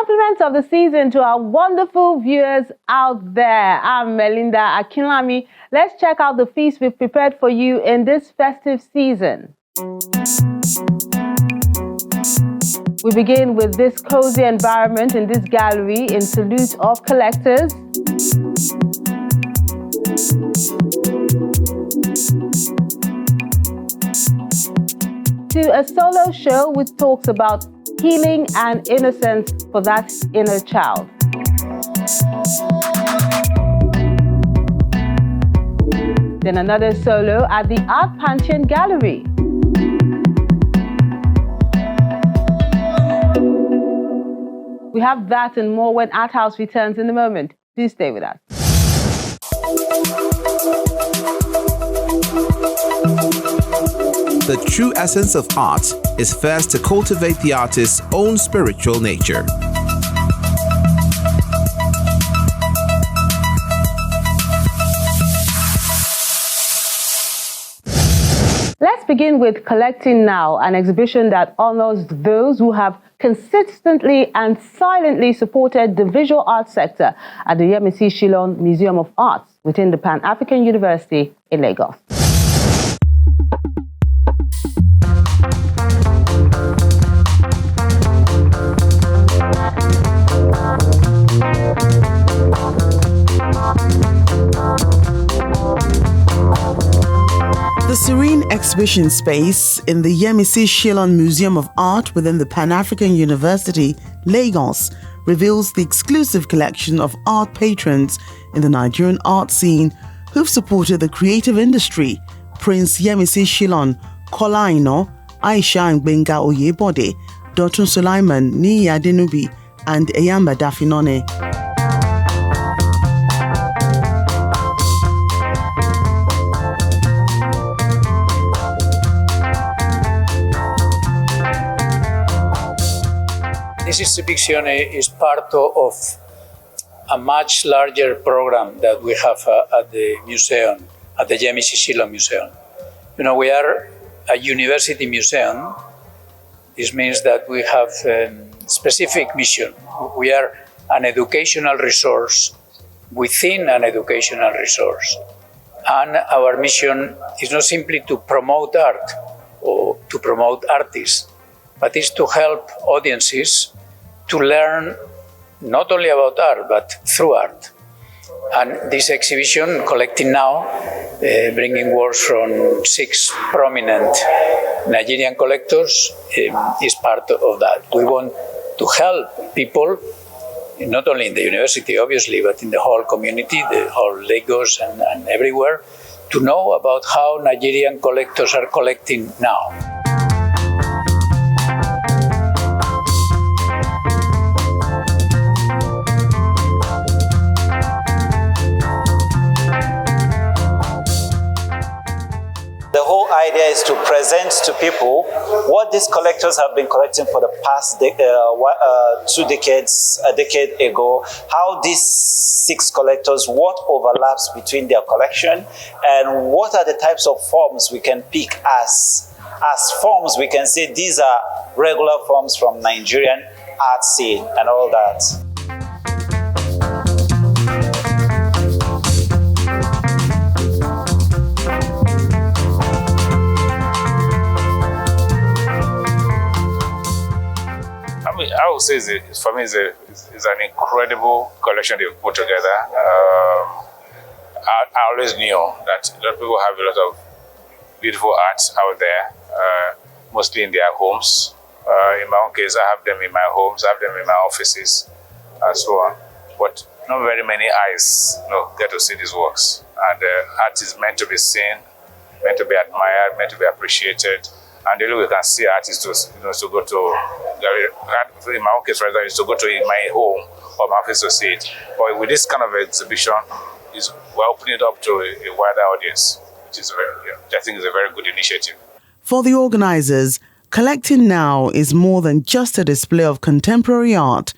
Compliments of the season to our wonderful viewers out there. I'm Melinda Akinlami. Let's check out the feast we've prepared for you in this festive season. We begin with this cozy environment in this gallery in salute of collectors. To a solo show which talks about healing and innocence for that inner child. Then another solo at the Art Pantheon Gallery. We have that and more when ArtHouse returns in a moment. Do stay with us. The true essence of art is first to cultivate the artist's own spiritual nature. Let's begin with Collecting Now, an exhibition that honors those who have consistently and silently supported the visual arts sector at the Yemisi Shillong Museum of Arts within the Pan-African University in Lagos. The serene exhibition space in the Yemisi Shillong Museum of Art within the Pan-African University, Lagos, reveals the exclusive collection of art patrons in the Nigerian art scene who've supported the creative industry: Prince Yemisi Shillong, Kola Aina, Aisha Ngbenga Oyebode, Dotun Sulaiman Niyi Adenubi, and Eyamba Dafinone. This exhibition is part of a much larger program that we have at the museum, at the Yemisi Shillong Museum. You know, we are a university museum. This means that we have a specific mission. We are an educational resource within an educational resource. And our mission is not simply to promote art or to promote artists, but is to help audiences to learn not only about art, but through art. And this exhibition, Collecting Now, bringing works from 6 prominent Nigerian collectors, is part of that. We want to help people, not only in the university, obviously, but in the whole community, the whole Lagos and everywhere, to know about how Nigerian collectors are collecting now. The whole idea is to present to people what these collectors have been collecting for the past 2 decades, a decade ago, how these 6 collectors, what overlaps between their collection, and what are the types of forms we can pick as forms. We can say these are regular forms from Nigerian art scene and all that. I would say for me, it's an incredible collection they've put together. I always knew that a lot of people have a lot of beautiful arts out there, mostly in their homes. In my own case, I have them in my homes, I have them in my offices, and so on. But not very many eyes get to see these works. And art is meant to be seen, meant to be admired, meant to be appreciated. And the only way we can see art is to go to, in my own case, for example, is to go to my home or my office to see it. But with this kind of exhibition, we're opening it up to a wider audience, which is I think is a very good initiative. For the organizers, Collecting Now is more than just a display of contemporary art.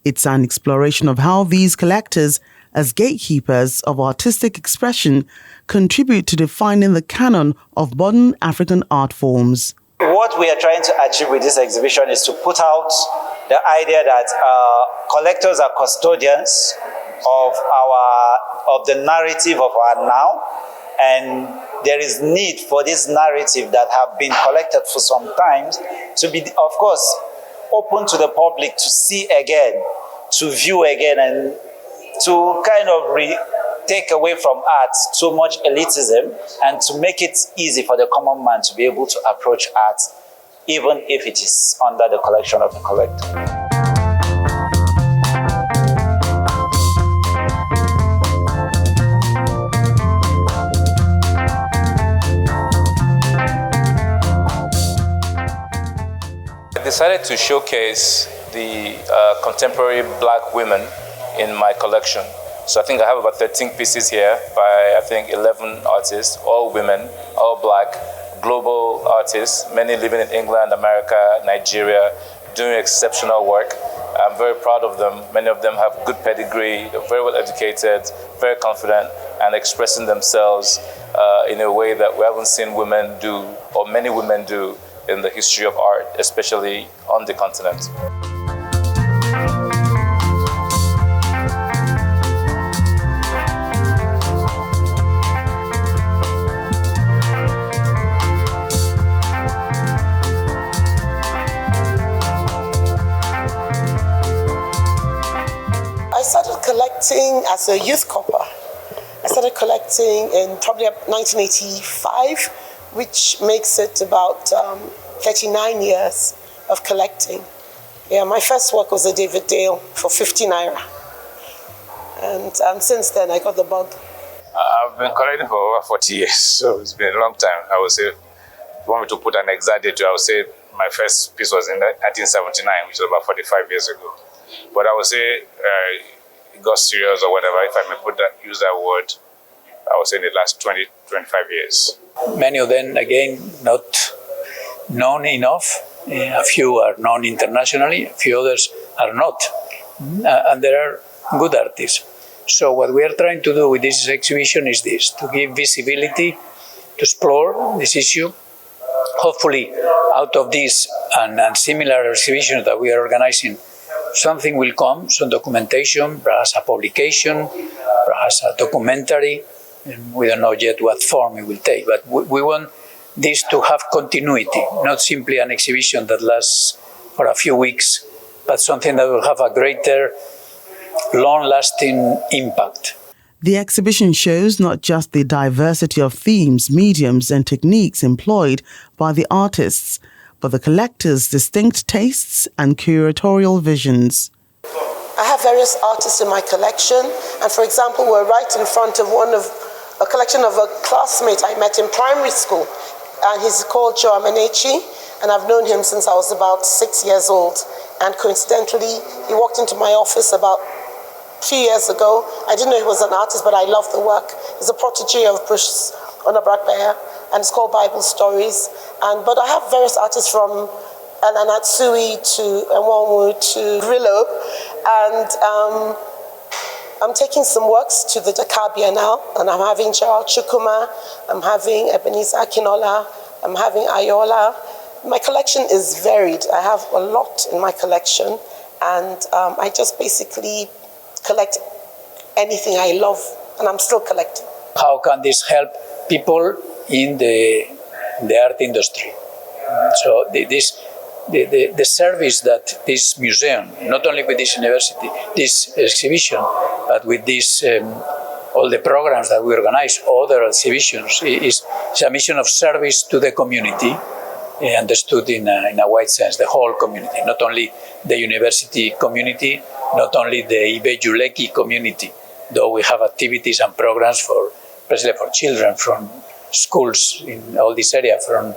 It's an exploration of how these collectors, as gatekeepers of artistic expression, contribute to defining the canon of modern African art forms. What we are trying to achieve with this exhibition is to put out the idea that collectors are custodians of the narrative of our now, and there is need for this narrative that have been collected for some time to be, of course, open to the public to see again, to view again, and to kind of take away from art too much elitism, and to make it easy for the common man to be able to approach art, even if it is under the collection of the collector. I decided to showcase the contemporary black women in my collection. So I think I have about 13 pieces here by, I think, 11 artists, all women, all black, global artists, many living in England, America, Nigeria, doing exceptional work. I'm very proud of them. Many of them have good pedigree, they're very well educated, very confident, and expressing themselves in a way that we haven't seen women do, or many women do, in the history of art, especially on the continent. I started collecting as a youth copper. I started collecting in probably 1985, which makes it about 39 years of collecting. Yeah, my first work was a David Dale for 50 naira. And since then, I got the bug. I've been collecting for over 40 years, so it's been a long time. I would say, if you want me to put an exact date, I would say my first piece was in 1979, which was about 45 years ago. But I would say it got serious or whatever, if I may use that word, I would say in the last 20, 25 years. Many of them, again, not known enough. A few are known internationally, a few others are not. And there are good artists. So what we are trying to do with this exhibition is this, to give visibility, to explore this issue. Hopefully, out of this and similar exhibitions that we are organizing, something will come, some documentation, perhaps a publication, perhaps a documentary. And we don't know yet what form it will take, but we want this to have continuity, not simply an exhibition that lasts for a few weeks, but something that will have a greater, long-lasting impact. The exhibition shows not just the diversity of themes, mediums, and techniques employed by the artists, but the collectors' distinct tastes and curatorial visions. I have various artists in my collection, and for example, we're right in front of a collection of a classmate I met in primary school, and he's called Joe Amanechi, and I've known him since I was about 6 years old. And coincidentally, he walked into my office about 3 years ago. I didn't know he was an artist, but I love the work. He's a protege of Bruce Onabrakbeya, and it's called Bible Stories. But I have various artists from Ananatsui to Enwonwu to Grillo, and I'm taking some works to the Dakar Biennale, and I'm having Gerald Chukwuma, I'm having Ebenezer Akinola, I'm having Ayola. My collection is varied. I have a lot in my collection, and I just basically collect anything I love, and I'm still collecting. How can this help people in the art industry? So the service that this museum, not only with this university, this exhibition, but with this all the programs that we organize, other exhibitions, is a mission of service to the community, understood in a wide sense, the whole community, not only the university community, not only the Ibe-Juleki community, though we have activities and programs for, especially for children from schools in all this area, from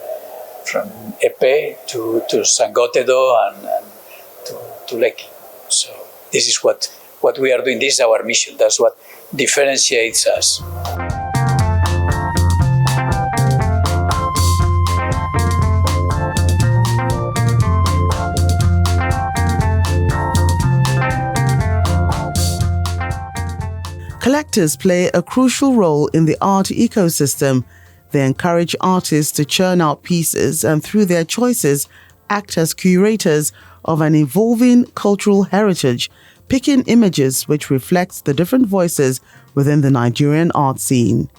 Epe to Sangotedo and to Lekki. So this is what we are doing. This is our mission. That's what differentiates us. Collectors play a crucial role in the art ecosystem. They encourage artists to churn out pieces and through their choices act as curators of an evolving cultural heritage, picking images which reflect the different voices within the Nigerian art scene.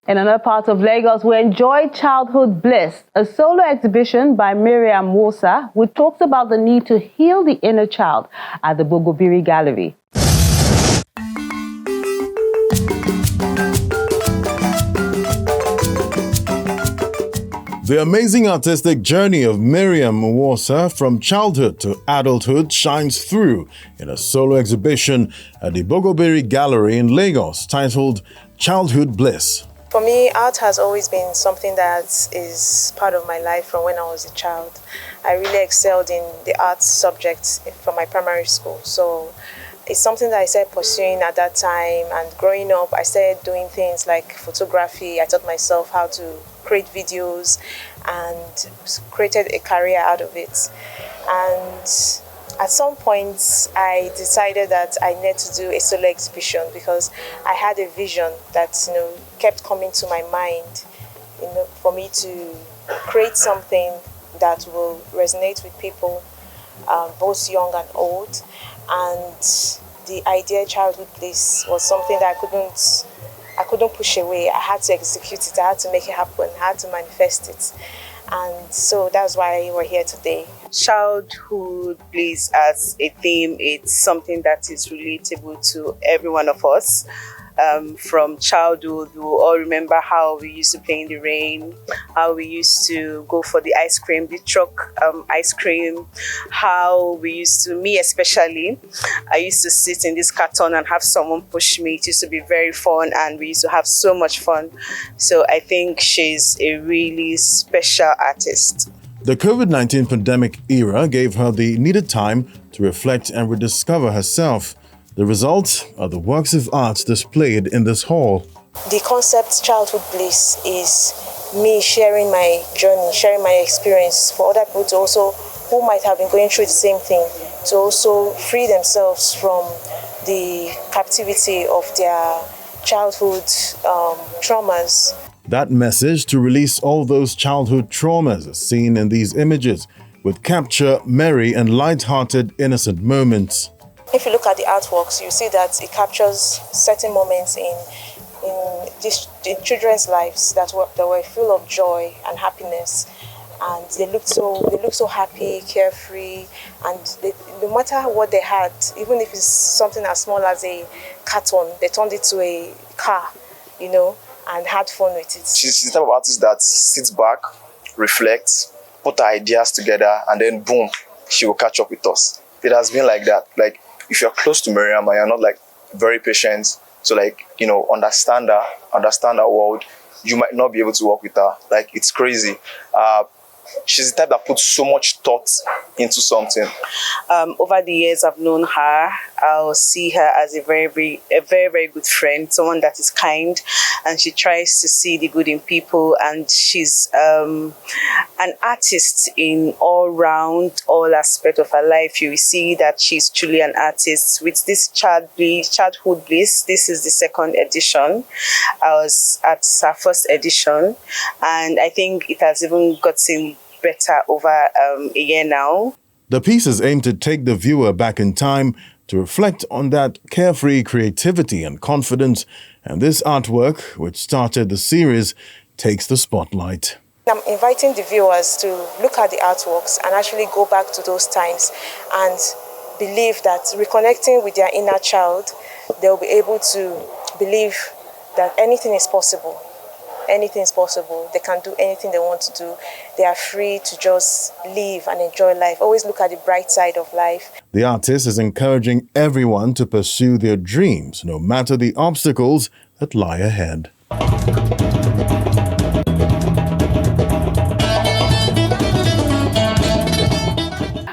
In another part of Lagos, we enjoyed Childhood Bliss, a solo exhibition by Miriam Wosa, which talks about the need to heal the inner child at the Bogobiri Gallery. The amazing artistic journey of Miriam Wosa from childhood to adulthood shines through in a solo exhibition at the Bogobiri Gallery in Lagos titled Childhood Bliss. For me, art has always been something that is part of my life from when I was a child. I really excelled in the art subjects from my primary school. So it's something that I started pursuing at that time, and growing up I started doing things like photography. I taught myself how to create videos and created a career out of it. And at some point I decided that I needed to do a solo exhibition because I had a vision that kept coming to my mind, for me to create something that will resonate with people, both young and old. And the idea Childhood Bliss was something that I couldn't push away. I had to execute it. I had to make it happen. I had to manifest it. And so that's why we're here today. Childhood Bliss as a theme, it's something that is relatable to every one of us. From childhood, we will all remember how we used to play in the rain, how we used to go for the ice cream, the truck ice cream, how we used to, me especially, I used to sit in this carton and have someone push me. It used to be very fun and we used to have so much fun. So I think she's a really special artist. The COVID-19 pandemic era gave her the needed time to reflect and rediscover herself. The results are the works of art displayed in this hall. The concept Childhood Bliss is me sharing my journey, sharing my experience for other people to also, who might have been going through the same thing, to also free themselves from the captivity of their childhood traumas. That message to release all those childhood traumas is seen in these images, which capture merry and light-hearted innocent moments. If you look at the artworks, you see that it captures certain moments in children's lives that were full of joy and happiness, and they looked so happy, carefree, and no matter what they had, even if it's something as small as a carton, they turned it to a car, and had fun with it. She's the type of artist that sits back, reflects, put her ideas together, and then boom, she will catch up with us. It has been like that. Like, if you're close to Miriam and you're not very patient to understand her world, you might not be able to work with her. It's crazy. She's the type that puts so much thought into something. Over the years I've known her, I'll see her as a very, very good friend, someone that is kind, and she tries to see the good in people, and she's an artist in all aspect of her life. You will see that she's truly an artist. With this Childhood Bliss, this is the second edition. I was at her first edition, and I think it has even gotten better over a year now. The pieces aim to take the viewer back in time to reflect on that carefree creativity and confidence, and this artwork, which started the series, takes the spotlight. I'm inviting the viewers to look at the artworks and actually go back to those times and believe that reconnecting with their inner child, they'll be able to believe that anything is possible. Anything is possible. They can do anything they want to do. They are free to just live and enjoy life. Always look at the bright side of life. The artist is encouraging everyone to pursue their dreams, no matter the obstacles that lie ahead.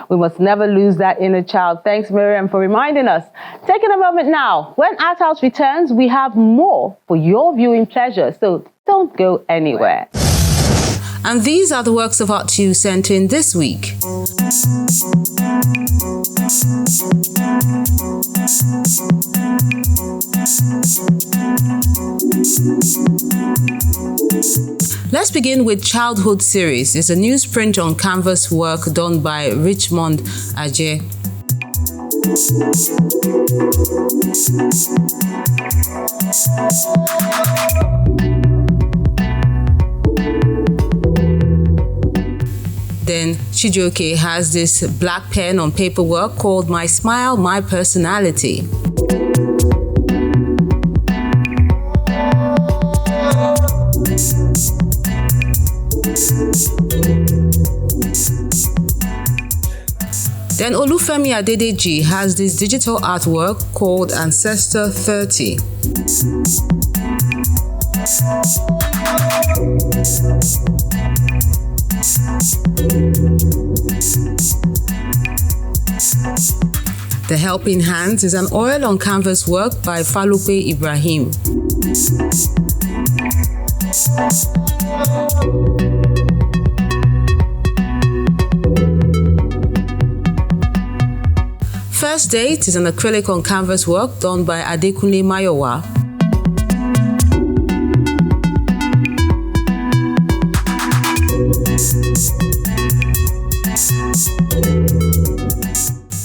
We must never lose that inner child. Thanks, Miriam, for reminding us. Taking a moment now. When ArtHouse returns, we have more for your viewing pleasure, so don't go anywhere. And these are the works of art you sent in this week. Let's begin with Childhood Series. It's a newsprint on canvas work done by Richmond Ajay. Then Chijioke has this black pen on paperwork called My Smile, My Personality. Then Olufemi Adedeji has this digital artwork called Ancestor 30. The Helping Hands is an oil on canvas work by Falupe Ibrahim. First Date is an acrylic on canvas work done by Adekunle Mayowa.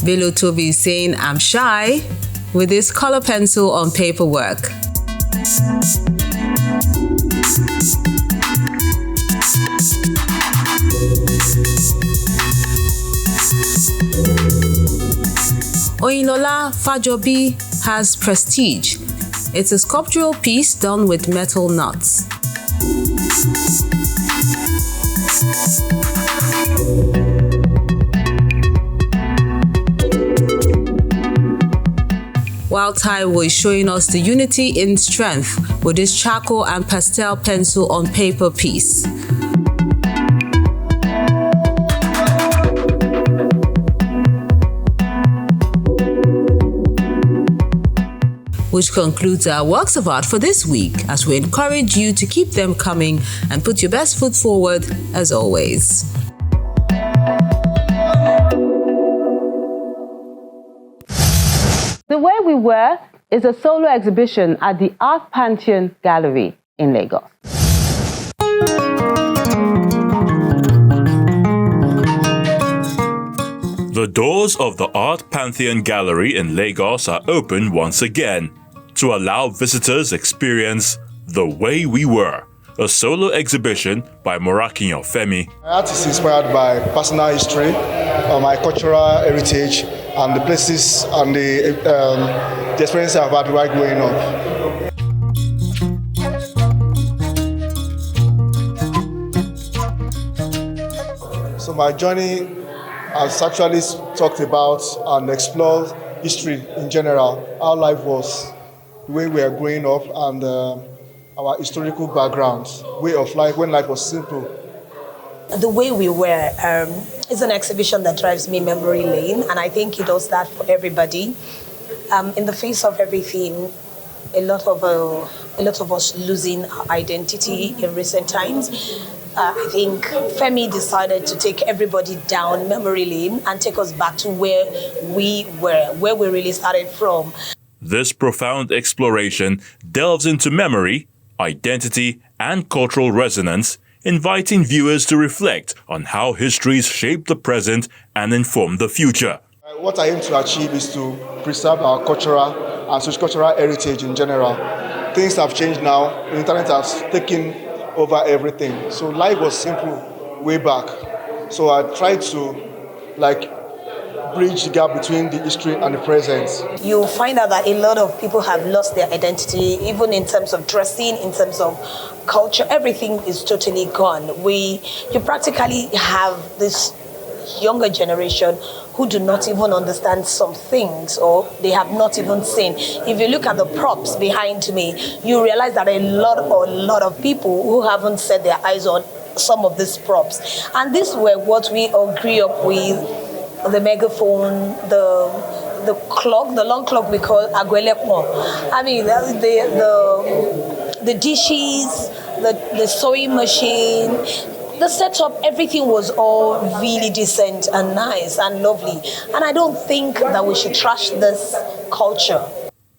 Velo Toby is saying I'm shy with this color pencil on paperwork. Oyinola Fajobi has Prestige. It's a sculptural piece done with metal nuts. While Taiwo is showing us the unity in strength with this charcoal and pastel pencil on paper piece. Which concludes our works of art for this week, as we encourage you to keep them coming and put your best foot forward as always. The Way We Were is a solo exhibition at the Art Pantheon Gallery in Lagos. The doors of the Art Pantheon Gallery in Lagos are open once again to allow visitors experience The Way We Were, a solo exhibition by Morakinyo Femi. My art is inspired by personal history, my cultural heritage, and the places and the experiences I've had while growing up. So my journey has actually talked about and explored history in general, how life was, the way we are growing up, and our historical backgrounds, way of life when life was simple. The Way We Were is an exhibition that drives me memory lane, and I think it does that for everybody. In the face of everything, a lot of us losing our identity in recent times, I think Femi decided to take everybody down memory lane and take us back to where we were, where we really started from. This profound exploration delves into memory, identity, and cultural resonance, inviting viewers to reflect on how histories shape the present and inform the future. What I aim to achieve is to preserve our cultural and sociocultural heritage in general. Things have changed now. The internet has taken over everything. So life was simple way back. So I tried to bridge the gap between the history and the present. You'll find out that a lot of people have lost their identity, even in terms of dressing, in terms of culture. Everything is totally gone. You practically have this younger generation who do not even understand some things, or they have not even seen. If you look at the props behind me, you realize that a lot of people who haven't set their eyes on some of these props. And these were what we all grew up with: the megaphone, the clock, the long clock we call agwelekmo. I mean, the dishes, the sewing machine. the setup, everything was all really decent and nice and lovely. And I don't think that we should trash this culture.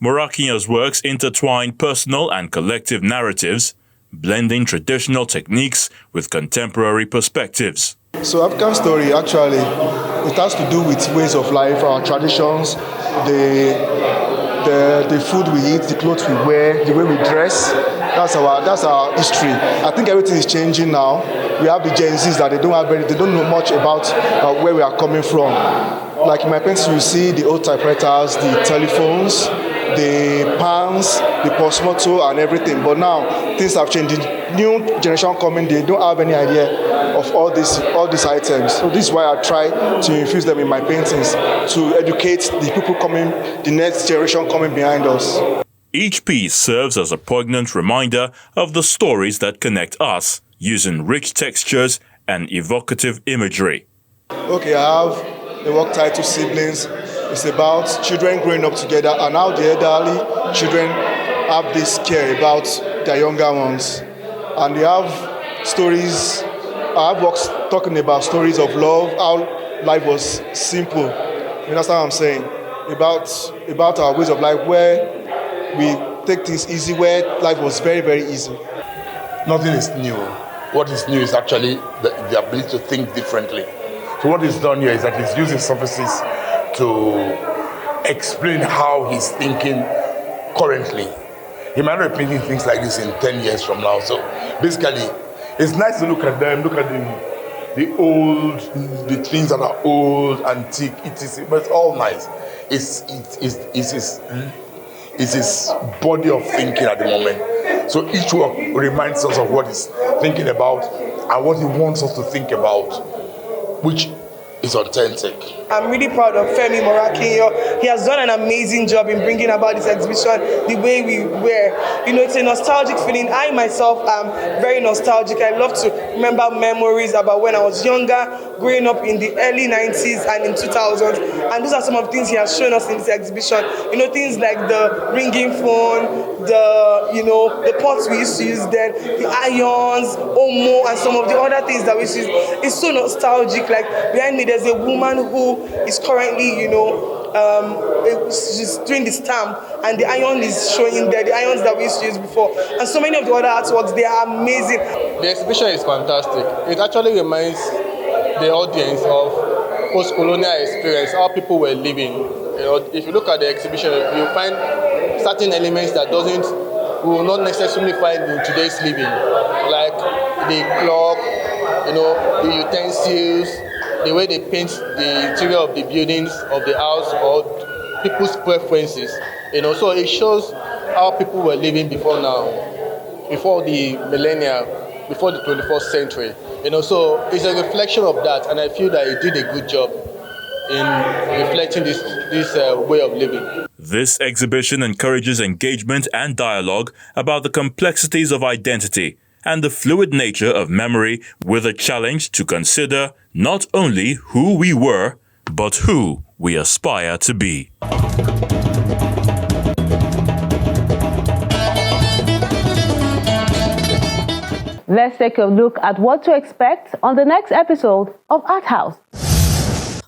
Morakinyo's works intertwine personal and collective narratives, blending traditional techniques with contemporary perspectives. So African story, actually, it has to do with ways of life, our traditions, the food we eat, the clothes we wear, the way we dress. That's our history. I think everything is changing now. We have the Gen Zs that they don't know much about where we are coming from. Like in my paintings, you see the old typewriters, the telephones, the pans, the postmortem, and everything. But now things have changed. The new generation coming, they don't have any idea of all these items. So this is why I try to infuse them in my paintings to educate the people coming, the next generation coming behind us. Each piece serves as a poignant reminder of the stories that connect us, using rich textures and evocative imagery. Okay, I have a work titled Siblings. It's about children growing up together and how the elderly children have this care about their younger ones. And they have stories, I have works talking about stories of love, how life was simple. You understand what I'm saying? About our ways of life where we take things easy, where life was very, very easy. Nothing is new. What is new is actually the ability to think differently. So what is done here is that he's using surfaces to explain how he's thinking currently. He might not be thinking things like this in 10 years from now. So basically, it's nice to look at them, look at the things that are old, antique, etc. But it's all nice. It's his body of thinking at the moment. So each work reminds us of what he's thinking about and what he wants us to think about, which is authentic. I'm really proud of Femi Morakinyo. He has done an amazing job in bringing about this exhibition the way we were. You know, it's a nostalgic feeling. I myself am very nostalgic. I love to remember memories about when I was younger, growing up in the early 90s and in 2000s. And those are some of the things he has shown us in this exhibition. You know, things like the ringing phone, the pots we used to use then, the irons, Omo, and some of the other things that we used to use. It's so nostalgic. Like behind me, there's a woman who is currently, she's doing the stamp, and the iron is showing there, the irons that we used to use before. And so many of the other artworks, they are amazing. The exhibition is fantastic. It actually reminds the audience of post-colonial experience, how people were living. You know, if you look at the exhibition, you'll find certain elements that we will not necessarily find in today's living, like the clock, the utensils, the way they paint the interior of the buildings of the house, or people's preferences. So it shows how people were living before now, before the millennia, before the 21st century. So it's a reflection of that, and I feel that it did a good job in reflecting this way of living. This exhibition encourages engagement and dialogue about the complexities of identity and the fluid nature of memory, with a challenge to consider not only who we were, but who we aspire to be. Let's take a look at what to expect on the next episode of ArtHouse.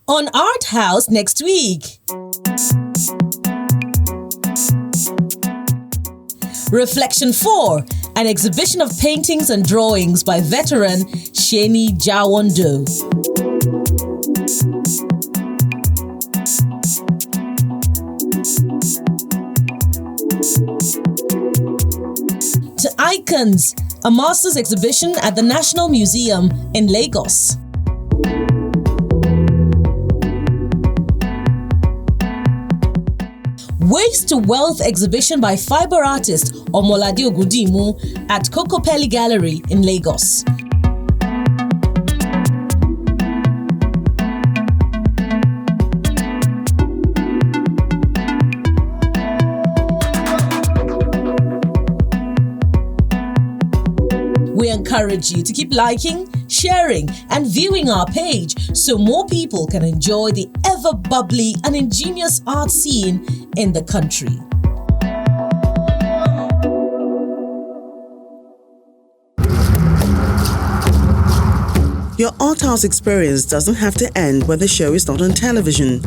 On ArtHouse next week. Reflection 4, an exhibition of paintings and drawings by veteran Sheni Jawando. To Icons, a master's exhibition at the National Museum in Lagos. Waste to Wealth exhibition by fiber artist Omolade Ogudimu at Kokopelli Gallery in Lagos. We encourage you to keep liking, sharing, and viewing our page so more people can enjoy the ever bubbly and ingenious art scene in the country. Your ArtHouse experience doesn't have to end when the show is not on television.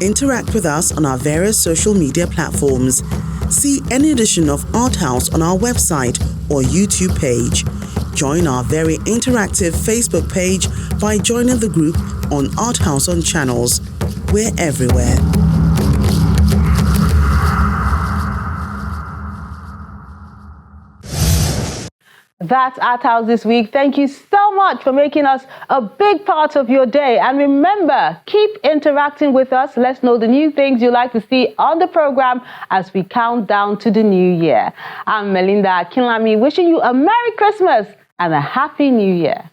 Interact with us on our various social media platforms. See any edition of ArtHouse on our website or YouTube page. Join our very interactive Facebook page by joining the group on ArtHouse on Channels. We're everywhere. That's ArtHouse this week. Thank you so much for making us a big part of your day. And remember, keep interacting with us. Let's know the new things you'd like to see on the program as we count down to the new year. I'm Melinda Akinlami, wishing you a Merry Christmas and a Happy New Year.